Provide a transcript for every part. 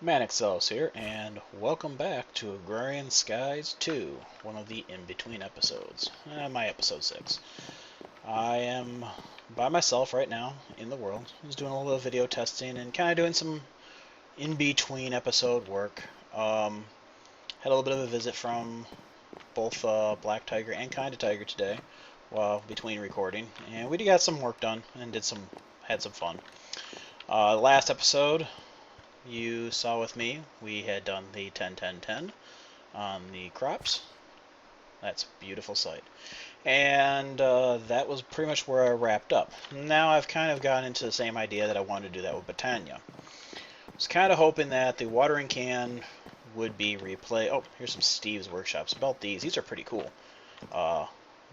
Manixelos here, and welcome back to Agrarian Skies 2, one of the in-between episodes. My episode 6. I am by myself right now in the world. I was doing a little bit of video testing and kind of doing some in-between episode work. Had a little bit of a visit from both Black Tiger and Kinda Tiger today, while between recording, and we got some work done and had some fun. Last episode you saw with me, we had done the 10-10-10 on the crops. That's a beautiful sight. And that was pretty much where I wrapped up. Now I've kind of gotten into the same idea that I wanted to do that with Botania. I was kind of hoping that the watering can would be replaced. Oh, here's some Steve's workshops about these. These are pretty cool.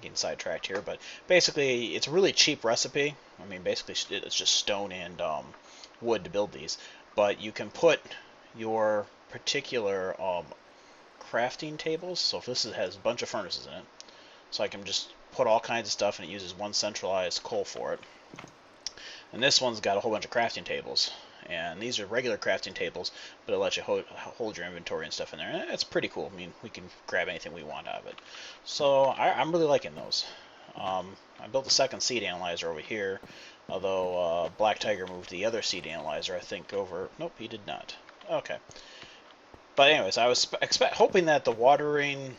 Getting sidetracked here, but basically it's a really cheap recipe. I mean, basically it's just stone and wood to build these. But you can put your particular crafting tables. So if this has a bunch of furnaces in it, so I can just put all kinds of stuff and it uses one centralized coal for it. And this one's got a whole bunch of crafting tables. And these are regular crafting tables, but it lets you hold your inventory and stuff in there. And it's pretty cool. I mean, we can grab anything we want out of it. So I'm really liking those. I built a second seed analyzer over here, although Black Tiger moved the other seed analyzer, I think, over. Nope, he did not. Okay. But anyways, I was hoping that the watering,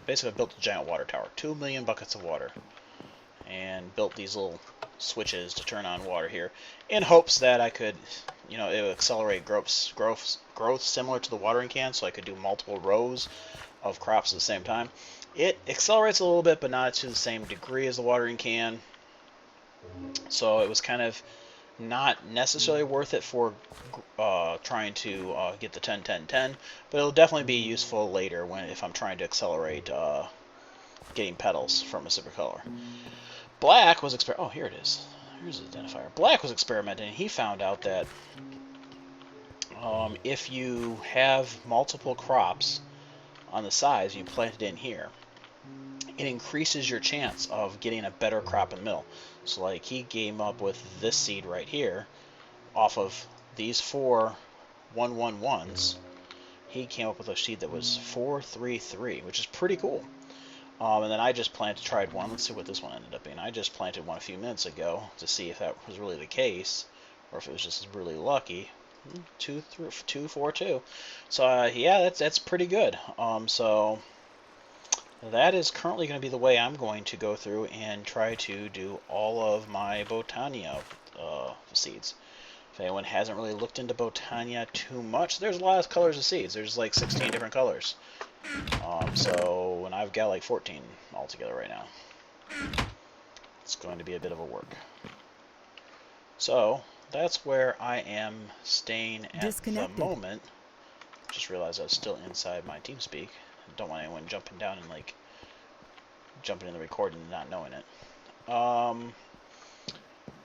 basically I built a giant water tower, 2 million buckets of water, and built these little switches to turn on water here, in hopes that I could, it would accelerate growth similar to the watering can, so I could do multiple rows of crops at the same time. It accelerates a little bit, but not to the same degree as the watering can. So it was kind of not necessarily worth it for trying to get the 10-10-10, but it'll definitely be useful later if I'm trying to accelerate getting petals from a super color. Black was oh, here it is. Here's the identifier. Black was experimenting, and he found out that if you have multiple crops on the sides and you plant it in here, it increases your chance of getting a better crop in the middle. So like he came up with this seed right here off of these 4 1-1-1s. He came up with a seed that was 4-3-3, which is pretty cool. And then I just tried one. Let's see what this one ended up being. I just planted one a few minutes ago to see if that was really the case, or if it was just really lucky. 2-4-2. So yeah, that's pretty good. So that is currently going to be the way I'm going to go through and try to do all of my Botania seeds. If anyone hasn't really looked into Botania too much, there's a lot of colors of seeds. There's like 16 different colors. And I've got like 14 altogether right now. It's going to be a bit of a work. So that's where I am staying at the moment. Just realized I was still inside my TeamSpeak. Don't want anyone jumping down and like jumping in the recording and not knowing it.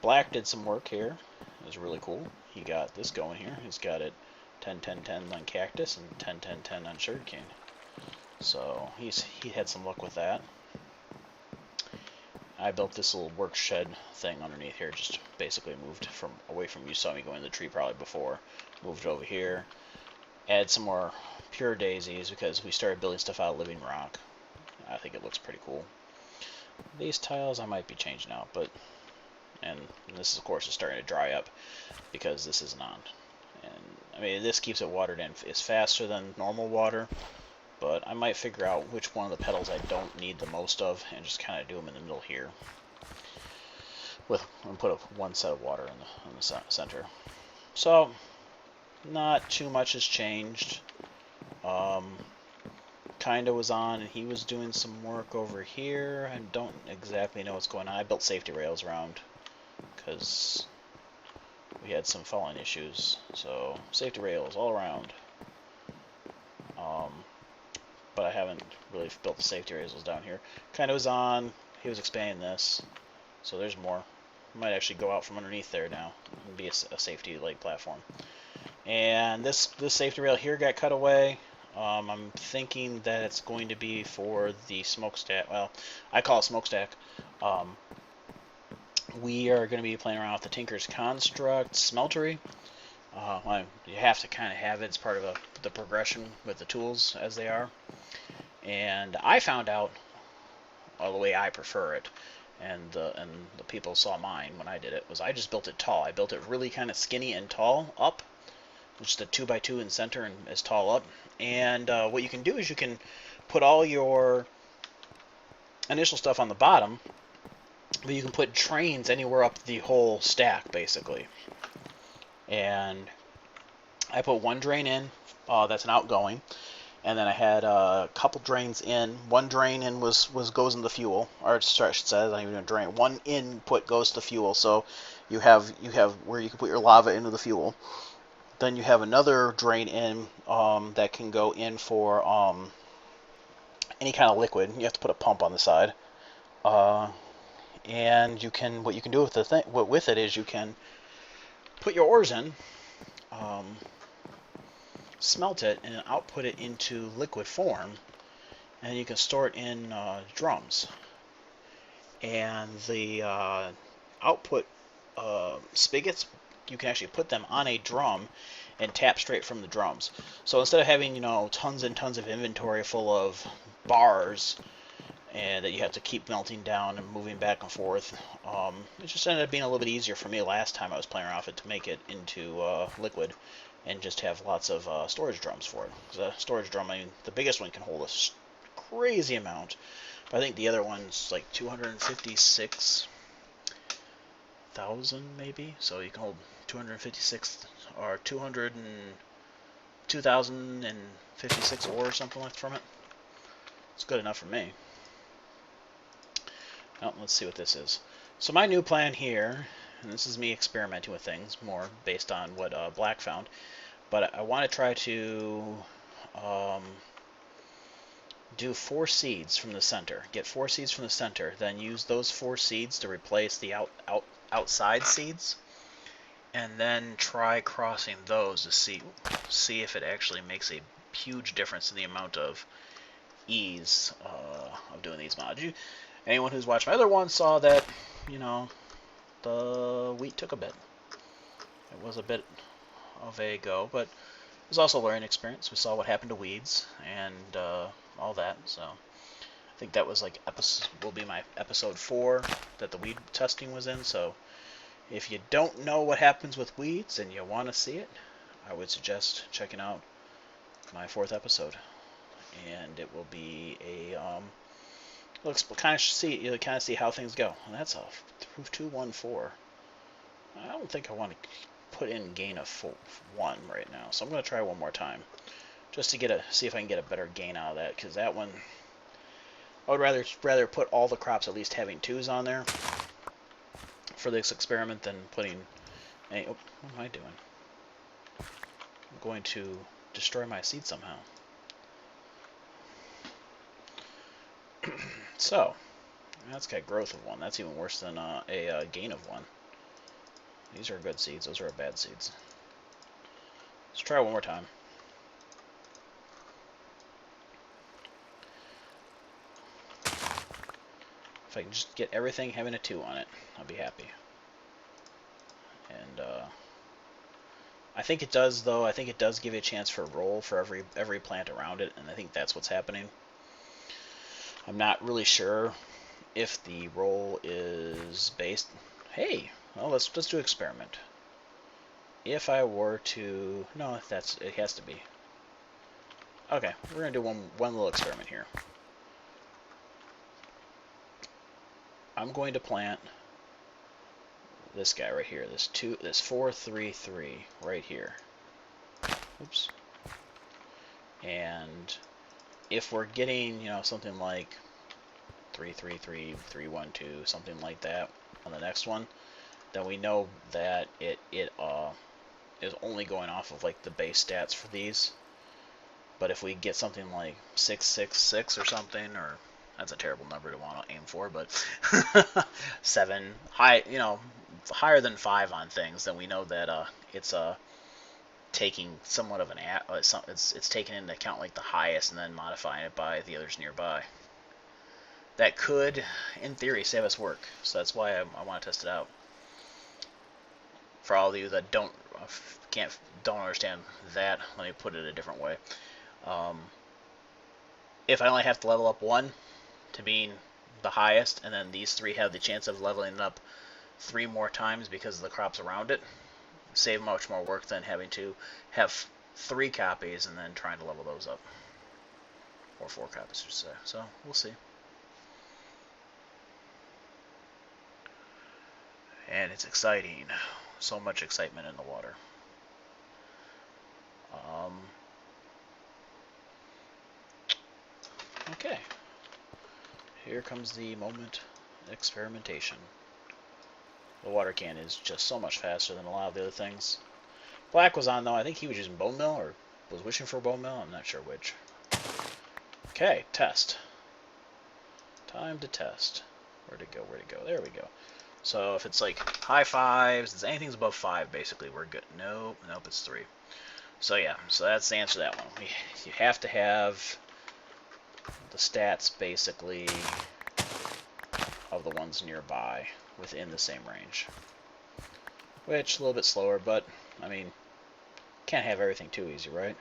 Black did some work here. It was really cool. He got this going here. He's got it 10-10-10 on cactus and 10-10-10 on sugarcane. So he had some luck with that. I built this little work shed thing underneath here. Just basically moved away from, you saw me going to the tree probably before. Moved over here. Add some more pure daisies because we started building stuff out of living rock. I think it looks pretty cool. These tiles I might be changing out, and this of course is starting to dry up because this isn't on. And I mean, this keeps it watered in. It's faster than normal water, but I might figure out which one of the petals I don't need the most of and just kind of do them in the middle here. And put one set of water in the center. So not too much has changed. Kinda was on, and he was doing some work over here. I don't exactly know what's going on. I built safety rails around because we had some falling issues. So safety rails all around. But I haven't really built the safety rails down here. Kinda was on. He was expanding this, so there's more. Might actually go out from underneath there now and be a safety leg platform. And this safety rail here got cut away. I'm thinking that it's going to be for the smokestack. Well, I call it smokestack. we are going to be playing around with the Tinker's Construct Smeltery. You have to kind of have it. It's part of the progression with the tools as they are. And I found out the way I prefer it, and the people saw mine when I did it, was I just built it tall. I built it really kind of skinny and tall up, which is the 2x2 in center and as tall up. And what you can do is you can put all your initial stuff on the bottom, but you can put trains anywhere up the whole stack, basically. And I put one drain in, that's an outgoing, and then I had a couple drains in. One drain in goes in the fuel, or sorry, I should say, not even a drain. One input goes to fuel, so you have where you can put your lava into the fuel. Then you have another drain in that can go in for any kind of liquid. You have to put a pump on the side, and what you can do with it is you can put your ores in. Smelt it and output it into liquid form, and you can store it in drums. And the output spigots, you can actually put them on a drum and tap straight from the drums. So instead of having tons and tons of inventory full of bars and that you have to keep melting down and moving back and forth, it just ended up being a little bit easier for me last time I was playing around with it to make it into liquid, and just have lots of storage drums for it. The storage drum, I mean, the biggest one can hold a crazy amount, but I think the other one's like 256,000 maybe, so you can hold 256 or 2,056 ore or something like from it. It's good enough for me. Oh, let's see what this is. So my new plan here, and this is me experimenting with things more based on what Black found, but I want to try to do 4 seeds from the center. Get 4 seeds from the center, then use those 4 seeds to replace the outside seeds, and then try crossing those to see if it actually makes a huge difference in the amount of ease of doing these mods. Anyone who's watched my other one saw that, the wheat took a bit. It was a bit of a go, but it was also a learning experience. We saw what happened to weeds and all that, so I think that was will be my episode 4 that the weed testing was in. So if you don't know what happens with weeds and you want to see it, I would suggest checking out my 4th episode, and it will be a you'll kind of see how things go. And that's a 214. I don't think I want to put in gain of 1 right now, so I'm going to try one more time just to see if I can get a better gain out of that, because that one I would rather put all the crops at least having 2s on there for this experiment than putting any. Oh, what am I doing? I'm going to destroy my seed somehow. So that's got growth of 1. That's even worse than a gain of 1. These are good seeds. Those are bad seeds. Let's try one more time. If I can just get everything having a 2 on it, I'll be happy. And I think it does, though. I think it does give you a chance for a roll for every plant around it, and I think that's what's happening. I'm not really sure if the roll is based. Hey, well, let's do an experiment. If I were to, no, it has to be. Okay, we're gonna do one little experiment here. I'm going to plant this guy right here, this 433 right here. Oops. And if we're getting, something like 333, 312, something like that on the next one, then we know that it is only going off of the base stats for these. But if we get something like 666 or something, or that's a terrible number to want to aim for, but 7 higher than 5 on things, then we know that it's taking somewhat of it's taking into account the highest and then modifying it by the others nearby. that could, in theory, save us work. So that's why I want to test it out. For all of you that don't understand that, let me put it a different way. If I only have to level up one to being the highest, and then these three have the chance of leveling up 3 more times because of the crops around it, save much more work than having to have 3 copies and then trying to level those up. Or 4 copies, I should say. So, we'll see. And it's exciting. So much excitement in the water. Okay. Here comes the moment experimentation. The water can is just so much faster than a lot of the other things. Black was on though. I think he was using bone mill or was wishing for bone mill. I'm not sure which. Okay, test. Time to test. Where'd it go? Where'd it go? There we go. So if it's like high 5s, it's anything's above 5 basically, we're good. Nope, it's 3. So yeah, so that's the answer to that one. You have to have the stats basically of the ones nearby within the same range. Which, a little bit slower, but, I mean, can't have everything too easy, right?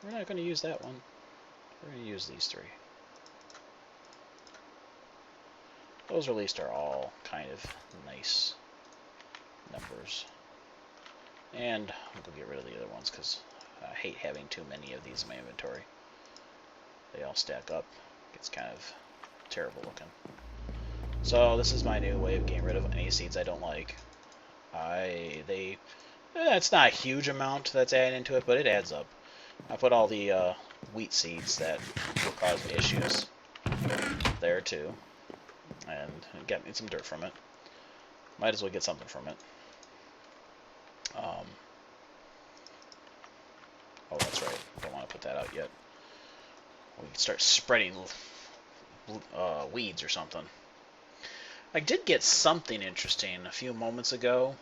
We're not going to use that one. We're going to use these 3. Those at least are all kind of nice numbers. And I'm going to get rid of the other ones because I hate having too many of these in my inventory. They all stack up. It's kind of terrible looking. So this is my new way of getting rid of any seeds I don't like. It's not a huge amount that's added into it, but it adds up. I put all the wheat seeds that will cause issues there too, and get me some dirt from it. Might as well get something from it. Oh, that's right. Don't want to put that out yet. We can start spreading weeds or something. I did get something interesting a few moments ago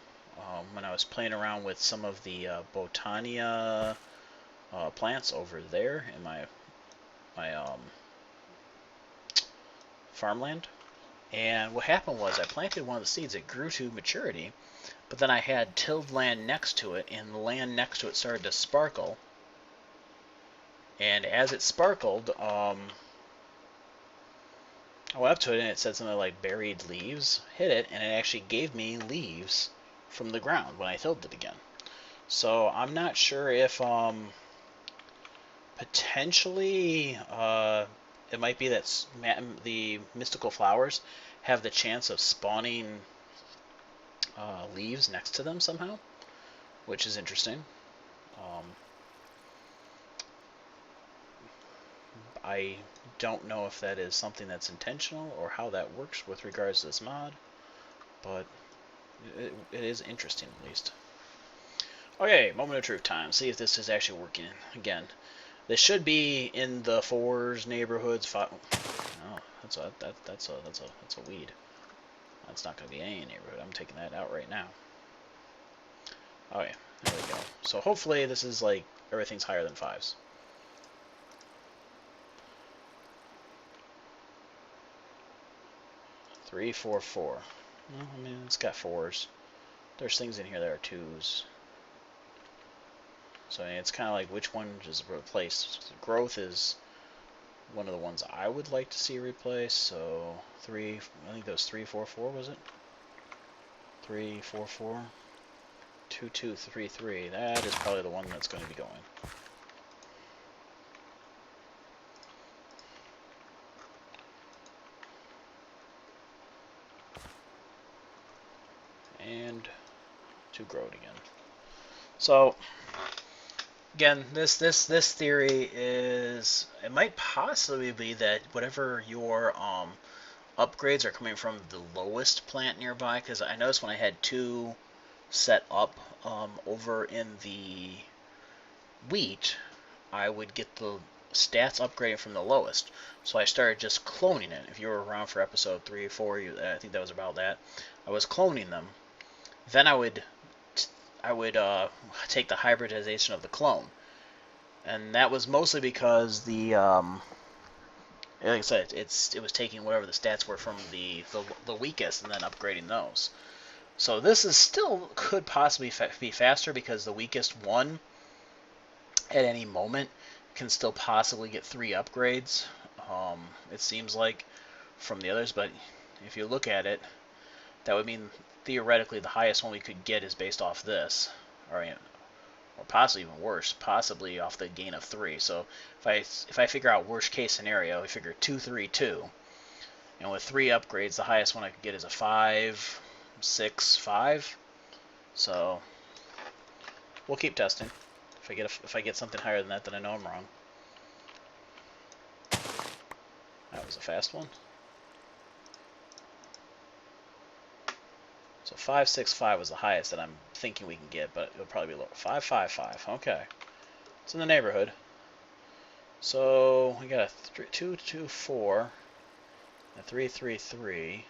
when I was playing around with some of the Botania plants over there in my farmland. And what happened was I planted one of the seeds. It grew to maturity, but then I had tilled land next to it, and the land next to it started to sparkle. And as it sparkled, I went up to it and it said something like buried leaves. Hit it, and it actually gave me leaves from the ground when I tilled it again. So I'm not sure if potentially it might be that the mystical flowers have the chance of spawning leaves next to them somehow, which is interesting. I don't know if that is something that's intentional or how that works with regards to this mod, but it is interesting at least. Okay, moment of truth time. See if this is actually working again. This should be in the 4s neighborhoods. Oh, that's a weed. That's not going to be any neighborhood. I'm taking that out right now. Okay, there we go. So hopefully this is like everything's higher than 5s. Three, 4, 4. Well, I mean, it's got 4s. There's things in here that are 2s. So I mean, it's kind of like which one is replaced. Growth is one of the ones I would like to see replaced. So 3, I think that was 3, 4, 4, was it? 3, 4, 4. 2, 2, 3, 3. That is probably the one that's going to be going. And to grow it again. So again, this theory is, it might possibly be that whatever your upgrades are coming from the lowest plant nearby, because I noticed when I had 2 set up over in the wheat, I would get the stats upgraded from the lowest. So I started just cloning it. If you were around for episode 3 or 4, I think that was about that. I was cloning them. Then I would take the hybridization of the clone, and that was mostly because the like I said, it was taking whatever the stats were from the weakest and then upgrading those. So this is still could possibly be faster because the weakest one at any moment can still possibly get 3 upgrades. It seems like from the others, but if you look at it, that would mean theoretically the highest one we could get is based off this, or possibly even worse, possibly off the gain of 3. So if I figure out worst case scenario, I figure 2, 3, 2, and with 3 upgrades, the highest one I could get is a 5, 6, 5. So we'll keep testing. If I get something higher than that, then I know I'm wrong. That was a fast one. So 5, 6, 5 was the highest that I'm thinking we can get, but it'll probably be lower. 5, 5, 5. Okay. It's in the neighborhood. So we got a 2, 2, 4, a 3, 3, 3.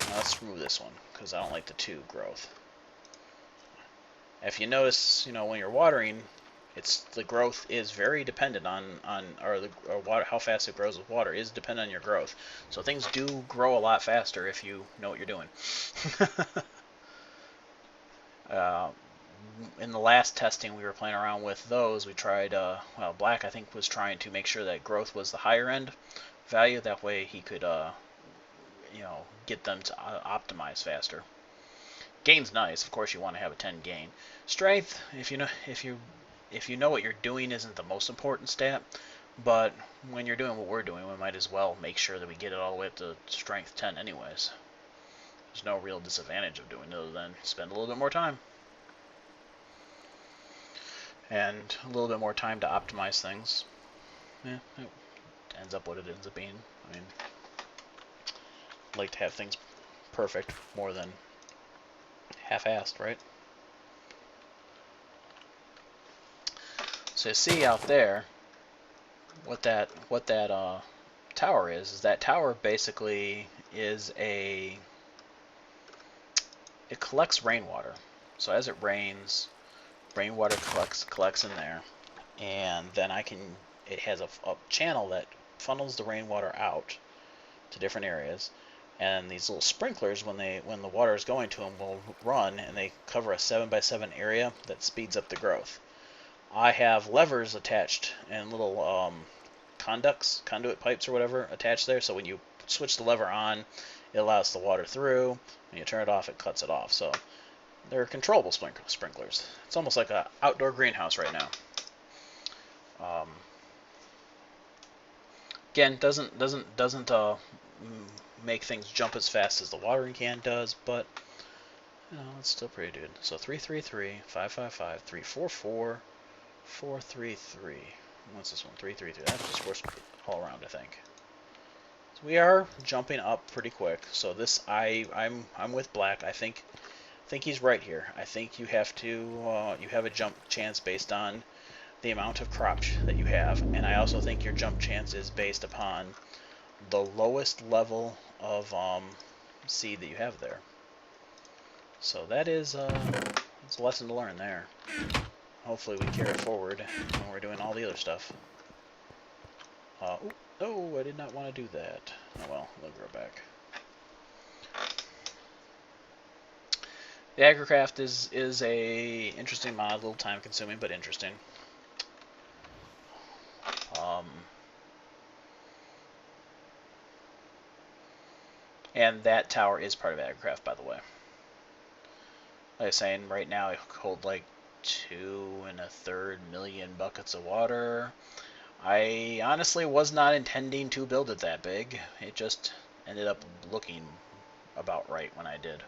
Now let's remove this one because I don't like the 2 growth. If you notice, when you're watering, the growth is very dependent on water. How fast it grows with water is dependent on your growth. So things do grow a lot faster if you know what you're doing. In the last testing we were playing around with those, we tried, Black I think was trying to make sure that growth was the higher end value. That way he could, get them to optimize faster. Gain's nice, of course you want to have a 10 gain. Strength, if you know what you're doing, isn't the most important stat, but when you're doing what we're doing, we might as well make sure that we get it all the way up to strength 10 anyways. There's no real disadvantage of doing it other than spend a little bit more time. And a little bit more time to optimize things. Yeah, it ends up what it ends up being. I mean, I'd like to have things perfect more than half-assed, right? So you see out there what that tower is that tower basically is it collects rainwater. So as it rains, rainwater collects in there, and then it has a channel that funnels the rainwater out to different areas, and these little sprinklers, when the water is going to them, will run, and they cover a 7x7 area that speeds up the growth. I have levers attached and little conduit pipes or whatever attached there, so when you switch the lever on, it allows the water through. When you turn it off, it cuts it off. So they're controllable sprinklers. It's almost like an outdoor greenhouse right now. Again, doesn't make things jump as fast as the watering can does, but it's still pretty good. So 3, 3, 3, 5, 5, 5, 3, 4, 4, 4, 3, 3. What's this one? 3, 3, 3. That's just worse all around, I think. So we are jumping up pretty quick. So this, I'm with Black. I think he's right here. I think you have a jump chance based on the amount of crop that you have, and I also think your jump chance is based upon the lowest level of seed that you have there. So that is it's a lesson to learn there. Hopefully we carry it forward when we're doing all the other stuff. Oh, I did not want to do that. Oh well, we'll grow back. The AGcraft is a interesting mod, a little time consuming, but interesting. And that tower is part of AGcraft, by the way. Like I was saying, right now I hold like 2 1/3 million buckets of water. I honestly was not intending to build it that big. It just ended up looking about right when I did.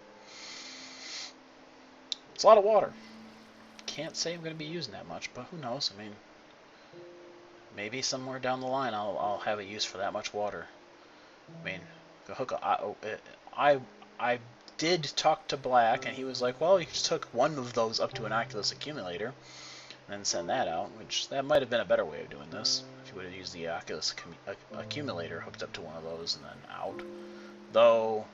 It's a lot of water. Can't say I'm going to be using that much, but who knows? I mean, maybe somewhere down the line I'll have a use for that much water. I mean, I did talk to Black, and he was like, well, you just took one of those up to an Oculus accumulator and then send that out, which that might have been a better way of doing this, if you would have used the Oculus accumulator hooked up to one of those and then out. Though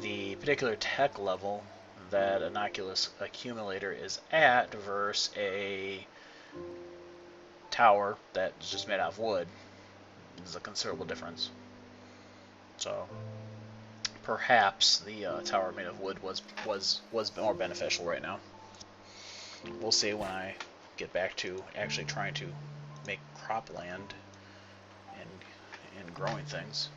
the particular tech level that an Oculus accumulator is at versus a tower that's just made out of wood is a considerable difference. So perhaps the tower made of wood was more beneficial right now. We'll see when I get back to actually trying to make cropland and growing things.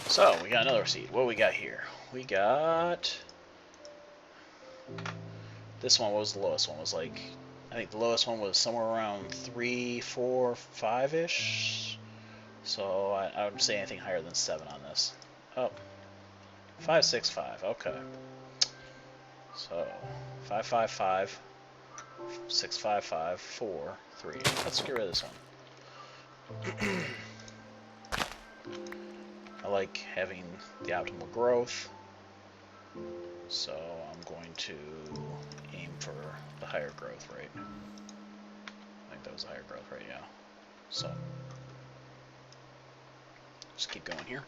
So we got another seed. What do we got here? We got this one. What was the lowest one? Was like, I think the lowest one was somewhere around 3, 4, 5-ish. So I would say anything higher than 7 on this. Oh, 5, 6, 5. Okay. So 5, 5, 5, 6, 5, 5, 4, 3. Let's get rid of this one. I like having the optimal growth, so I'm going to aim for the higher growth rate. I think that was a higher growth rate, yeah. So, just keep going here.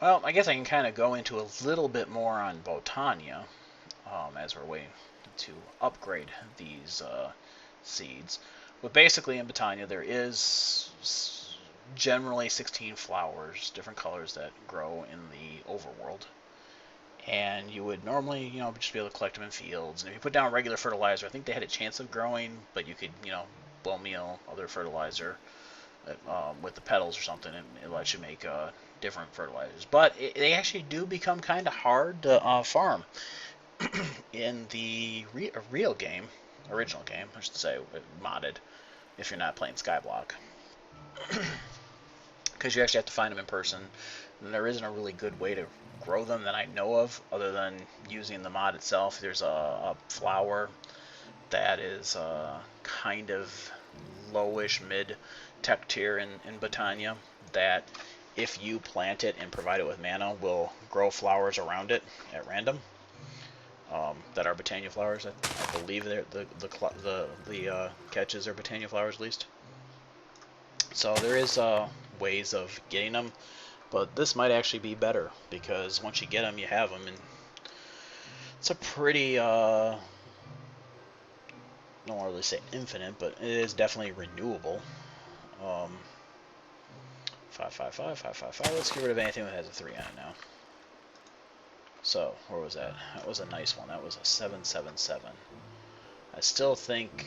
Well, I guess I can kind of go into a little bit more on Botania as we're waiting to upgrade these seeds. But basically in Botania there is generally 16 flowers, different colors that grow in the overworld. And you would normally, just be able to collect them in fields. And if you put down regular fertilizer, I think they had a chance of growing, but you could, bone meal, other fertilizer with the petals or something, and it lets you make different fertilizers. But they actually do become kind of hard to farm in the real game, original game, I should say, modded, if you're not playing Skyblock. Because you actually have to find them in person, and there isn't a really good way to grow them that I know of, other than using the mod itself. There's a flower that is kind of lowish mid tech tier in Botania that if you plant it and provide it with mana will grow flowers around it at random that are Botania flowers. I believe the catches are Botania flowers at least. So there is ways of getting them, but this might actually be better because once you get them, you have them, and it's a pretty I don't want to really say infinite, but it is definitely renewable. 5, 5, 5, 5, 5, 5. Let's get rid of anything that has a 3 on it now. So, where was that? That was a nice one. That was a 7, 7, 7. I still think,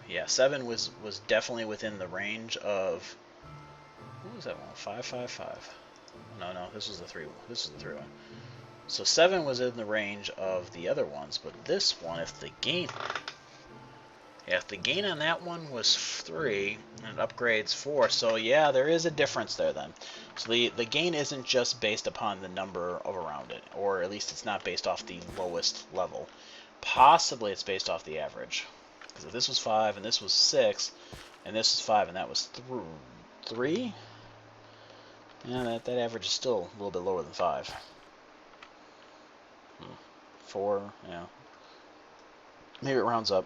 yeah, 7 was definitely within the range of, what was that one? 5, 5, 5. No, this was the 3 one. This is the 3 one. So 7 was in the range of the other ones, but this one, if the gain on that one was 3 and it upgrades 4, so yeah, there is a difference there then. So the gain isn't just based upon the number of around it, or at least it's not based off the lowest level. Possibly it's based off the average. Because if this was 5 and this was 6, and this was 5 and that was 3, yeah, that average is still a little bit lower than 5. 4, yeah. Maybe it rounds up.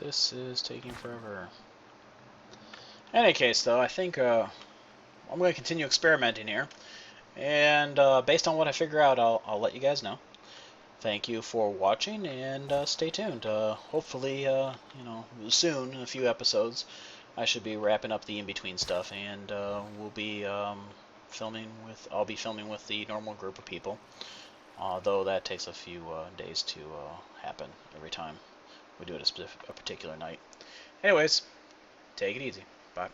This is taking forever. In any case, though, I think I'm going to continue experimenting here. And based on what I figure out, I'll let you guys know. Thank you for watching, and stay tuned. Hopefully, soon, in a few episodes, I should be wrapping up the in-between stuff, and we'll be I'll be filming with the normal group of people. Though that takes a few days to happen every time we do it a particular night. Anyways, take it easy. Bye.